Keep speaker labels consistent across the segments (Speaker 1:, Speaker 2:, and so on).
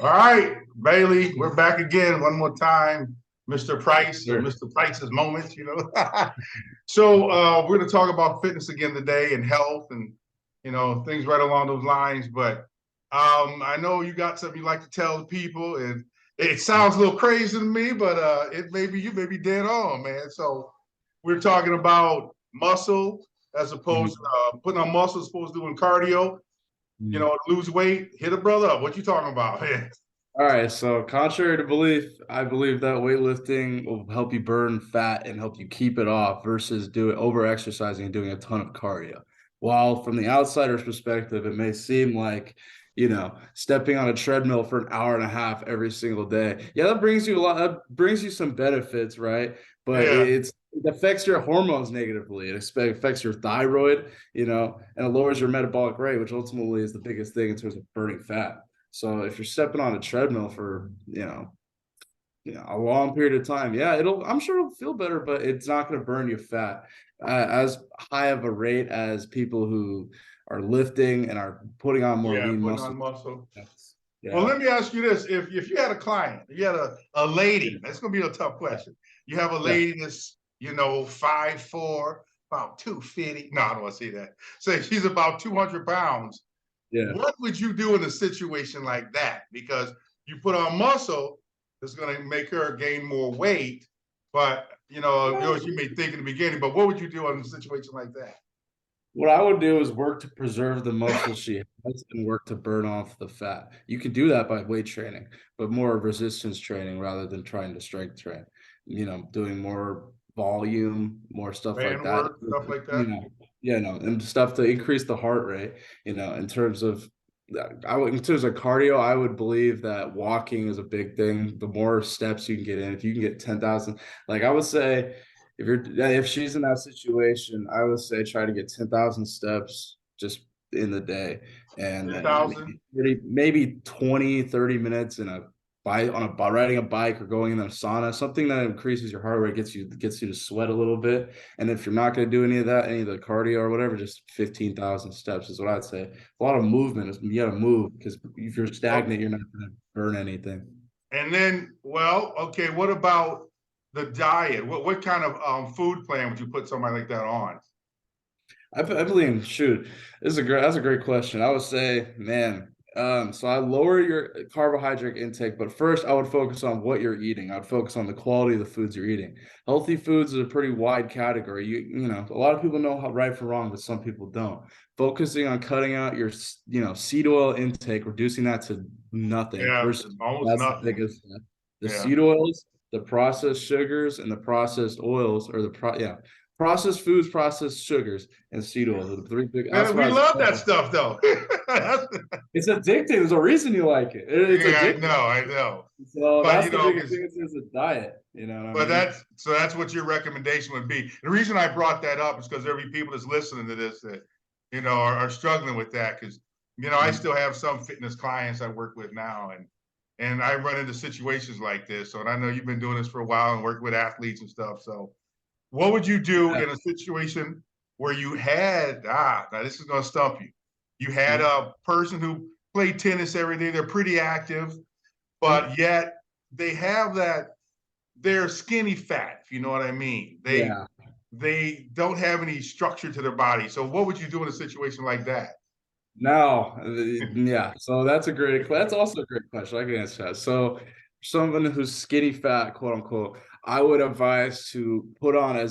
Speaker 1: All right, Bailey, we're back again one more time. Mr. Price or
Speaker 2: Sure.
Speaker 1: Mr. Price's moments. So we're going to talk about fitness again today and health and things right along those lines. But I know you got something you like to tell the people, and it sounds a little crazy to me, but you may be dead on, man. So we're talking about muscle as opposed
Speaker 2: Mhm.
Speaker 1: to putting on muscle as opposed to doing cardio.
Speaker 2: Mhm.
Speaker 1: Lose weight, hit a brother up. What you talking about?
Speaker 2: All right. So, contrary to belief, I believe that weightlifting will help you burn fat and help you keep it off versus do it over exercising and doing a ton of cardio. While from the outsider's perspective, it may seem like, stepping on a treadmill for an hour and a half every single day. Yeah, that brings you a lot, that brings you some benefits, right? But
Speaker 1: Yeah.
Speaker 2: it affects your hormones negatively. It affects your thyroid, and it lowers your metabolic rate, which ultimately is the biggest thing in terms of burning fat. So if you're stepping on a treadmill for, a long period of time, yeah, I'm sure it'll feel better, but it's not going to burn you fat as high of a rate as people who are lifting and are putting on more
Speaker 1: Yeah,
Speaker 2: lean
Speaker 1: putting
Speaker 2: muscle.
Speaker 1: on muscle. Well,
Speaker 2: Yeah.
Speaker 1: let me ask you this. If you had a client, you had a
Speaker 2: Yeah.
Speaker 1: lady, that's gonna be a tough question. You have a
Speaker 2: Yeah.
Speaker 1: lady that's, 5'4", about 250. No, I don't want to say that. Say she's about 200 pounds.
Speaker 2: Yeah.
Speaker 1: What would you do in a situation like that? Because you put on muscle, it's gonna make her gain more weight. But you may think in the beginning, but what would you do in a situation like that?
Speaker 2: What I would do is work to preserve the muscle she has and work to burn off the fat. You can do that by weight training, but more resistance training rather than trying to strength train. Doing more volume, more stuff like
Speaker 1: Man
Speaker 2: that.
Speaker 1: work, stuff like
Speaker 2: You
Speaker 1: that.
Speaker 2: know, and stuff to increase the heart rate. In terms of in terms of cardio, I would believe that walking is a big thing. The more steps you can get in, if you can get 10,000, like I would say if she's in that situation, I would say try to get 10,000 steps just in the day, and
Speaker 1: Ten
Speaker 2: then
Speaker 1: thousand.
Speaker 2: maybe 20, 30 minutes in a bike on a riding a bike or going in a sauna, something that increases your heart rate, gets you to sweat a little bit. And if you're not going to do any of that, any of the cardio or whatever, just 15,000 steps is what I'd say. A lot of movement. You got to move because if you're stagnant, you're not going to burn anything.
Speaker 1: And then, well, okay, what about the diet? What kind of food plan would you put somebody like that on?
Speaker 2: I believe, shoot, that's a great question. I would say, man, so I lower your carbohydrate intake, but first I would focus on what you're eating. I'd focus on the quality of the foods you're eating. Healthy foods is a pretty wide category. A lot of people know how right from wrong, but some people don't. Focusing on cutting out your, seed oil intake, reducing that to nothing.
Speaker 1: Yeah,
Speaker 2: First,
Speaker 1: almost
Speaker 2: that's the
Speaker 1: nothing.
Speaker 2: biggest step. The
Speaker 1: Yeah.
Speaker 2: seed oils, the processed sugars, and the processed oils, or processed foods, processed sugars and seed oils are the three big. That's
Speaker 1: Man,
Speaker 2: what
Speaker 1: we
Speaker 2: I
Speaker 1: love
Speaker 2: say.
Speaker 1: that stuff though.
Speaker 2: It's addicting. There's a reason you like it. It's
Speaker 1: Yeah, I
Speaker 2: addicting.
Speaker 1: know, I know.
Speaker 2: So
Speaker 1: But
Speaker 2: that's the biggest
Speaker 1: because
Speaker 2: thing is a diet. You know what I
Speaker 1: but
Speaker 2: mean?
Speaker 1: that's what your recommendation would be. The reason I brought that up is because there'll be people that's listening to this that are struggling with that because I
Speaker 2: Mhm.
Speaker 1: still have some fitness clients I work with now, and I run into situations like this. So and I know you've been doing this for a while and work with athletes and stuff. So what would you do
Speaker 2: Yeah.
Speaker 1: in a situation where you had now this is going to stump you. You had
Speaker 2: Mhm.
Speaker 1: a person who played tennis every day. They're pretty active,
Speaker 2: Mhm.
Speaker 1: but yet they have that they're skinny fat, if you know what I mean. They
Speaker 2: Yeah.
Speaker 1: they don't have any structure to their body. So what would you do in a situation like that?
Speaker 2: No, yeah. So that's also a great question. I can answer that. So someone who's skinny fat, quote unquote, I would advise to put on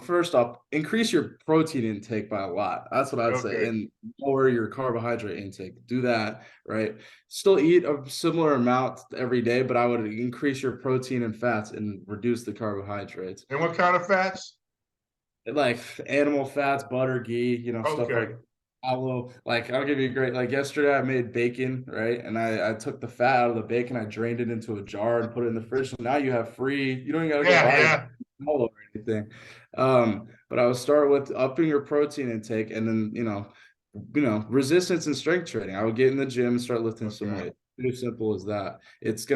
Speaker 2: first off, increase your protein intake by a lot. That's what I'd say.
Speaker 1: Okay.
Speaker 2: And lower your carbohydrate intake. Do that, right? Still eat a similar amount every day, but I would increase your protein and fats and reduce the carbohydrates.
Speaker 1: And what kind of fats?
Speaker 2: Like animal fats, butter, ghee, stuff
Speaker 1: Okay.
Speaker 2: like aloe. Like I'll give you a great, like yesterday I made bacon, right? And I took the fat out of the bacon, I drained it into a jar and put it in the fridge. So now you have free, you don't even gotta go
Speaker 1: Yeah,
Speaker 2: buy
Speaker 1: yeah.
Speaker 2: aloe or anything. But I would start with upping your protein intake and then, resistance and strength training. I would get in the gym and start lifting some
Speaker 1: Okay.
Speaker 2: weight. Pretty simple as that. It's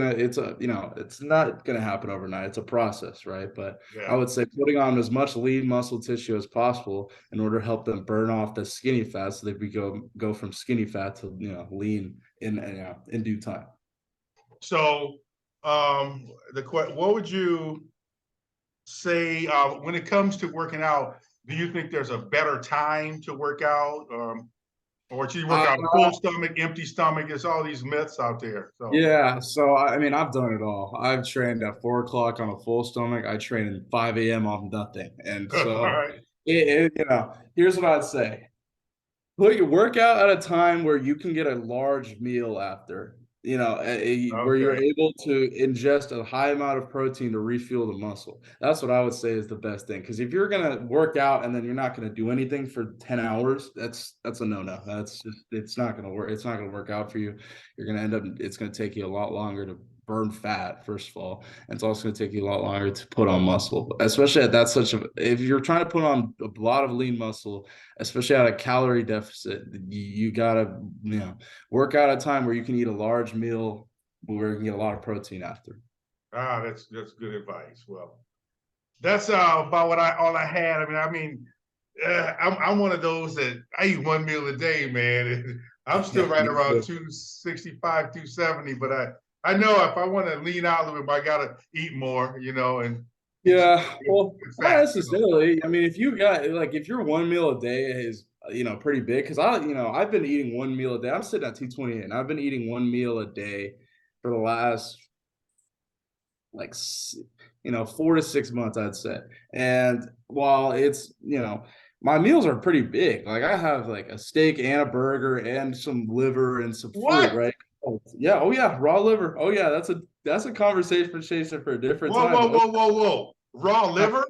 Speaker 2: not gonna happen overnight. It's a process, right? But I
Speaker 1: Yeah.
Speaker 2: would say putting on as much lean muscle tissue as possible in order to help them burn off the skinny fat so they go from skinny fat to lean in due time.
Speaker 1: So, what would you say when it comes to working out? Do you think there's a better time to work out, or should you work
Speaker 2: Uh,
Speaker 1: out full stomach, empty stomach? There's all these myths out there. So,
Speaker 2: yeah, so I mean, I've done it all. I've trained at 4 o'clock on a full stomach. I train at 5 a.m. off nothing, and
Speaker 1: all
Speaker 2: so
Speaker 1: right.
Speaker 2: here's what I'd say: put your workout at a time where you can get a large meal after, where you're
Speaker 1: Okay.
Speaker 2: able to ingest a high amount of protein to refuel the muscle. That's what I would say is the best thing. Because if you're gonna work out and then you're not gonna do anything for 10 hours, that's a no-no. That's just it's not gonna work. It's not gonna work out for you. You're gonna end up, it's gonna take you a lot longer to burn fat, first of all. And it's also gonna take you a lot longer to put on muscle, especially at that such a if you're trying to put on a lot of lean muscle, especially at a calorie deficit, you gotta, work out a time where you can eat a large meal where you can get a lot of protein after.
Speaker 1: That's good advice. Well, that's about all I had. I'm one of those that I eat one meal a day, man. I'm still right
Speaker 2: Me
Speaker 1: around
Speaker 2: too.
Speaker 1: 265, 270, but I know if I want to lean out a little bit, I gotta eat more, and consume
Speaker 2: Yeah, well,
Speaker 1: good
Speaker 2: not
Speaker 1: fat.
Speaker 2: necessarily. I mean, if you got like if your one meal a day is pretty big, because I've been eating one meal a day. I'm sitting at 228, and I've been eating one meal a day for the last like 4 to 6 months, I'd say. And while it's my meals are pretty big. Like I have like a steak and a burger and some liver and some fruit,
Speaker 1: What?
Speaker 2: right? Oh yeah, raw liver. Oh yeah, that's a conversation chaser for a different
Speaker 1: Whoa,
Speaker 2: time.
Speaker 1: whoa,
Speaker 2: But
Speaker 1: whoa, whoa, whoa! Raw liver?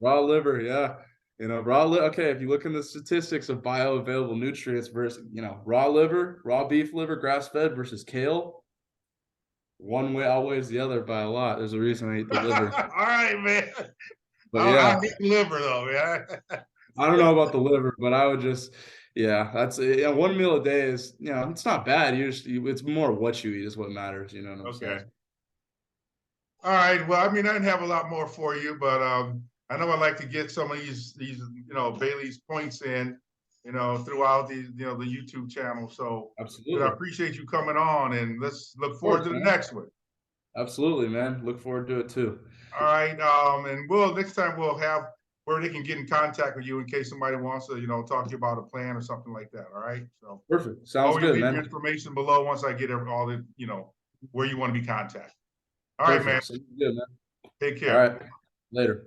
Speaker 2: raw liver, yeah. Okay, if you look in the statistics of bioavailable nutrients versus, raw liver, raw beef liver, grass-fed versus kale, one way outweighs the other by a lot. There's a reason I eat the
Speaker 1: All
Speaker 2: liver.
Speaker 1: right, man.
Speaker 2: But
Speaker 1: I
Speaker 2: yeah,
Speaker 1: hate liver though, man.
Speaker 2: I don't know about the liver, but I would just, yeah, that's one meal a day is, it's not bad. It's more what you eat is what matters. You know what I'm saying?
Speaker 1: Okay. All right. Well, I didn't have a lot more for you, but I know I like to get some of these Bailey's points in, throughout the YouTube channel. So, but I
Speaker 2: Absolutely. Of
Speaker 1: appreciate you coming on, and let's look forward
Speaker 2: course,
Speaker 1: to the
Speaker 2: man.
Speaker 1: next one.
Speaker 2: Absolutely, man. Look forward to it too.
Speaker 1: All right. And next time we'll have where they can get in contact with you in case somebody wants to, talk to you about a plan or something like that. All right. So
Speaker 2: Perfect. Sounds
Speaker 1: I'll
Speaker 2: good,
Speaker 1: leave your
Speaker 2: man.
Speaker 1: information below once I get all the, where you want to be contacted. All right, man.
Speaker 2: Perfect. Sounds good, man.
Speaker 1: Take
Speaker 2: All
Speaker 1: care.
Speaker 2: right. Later.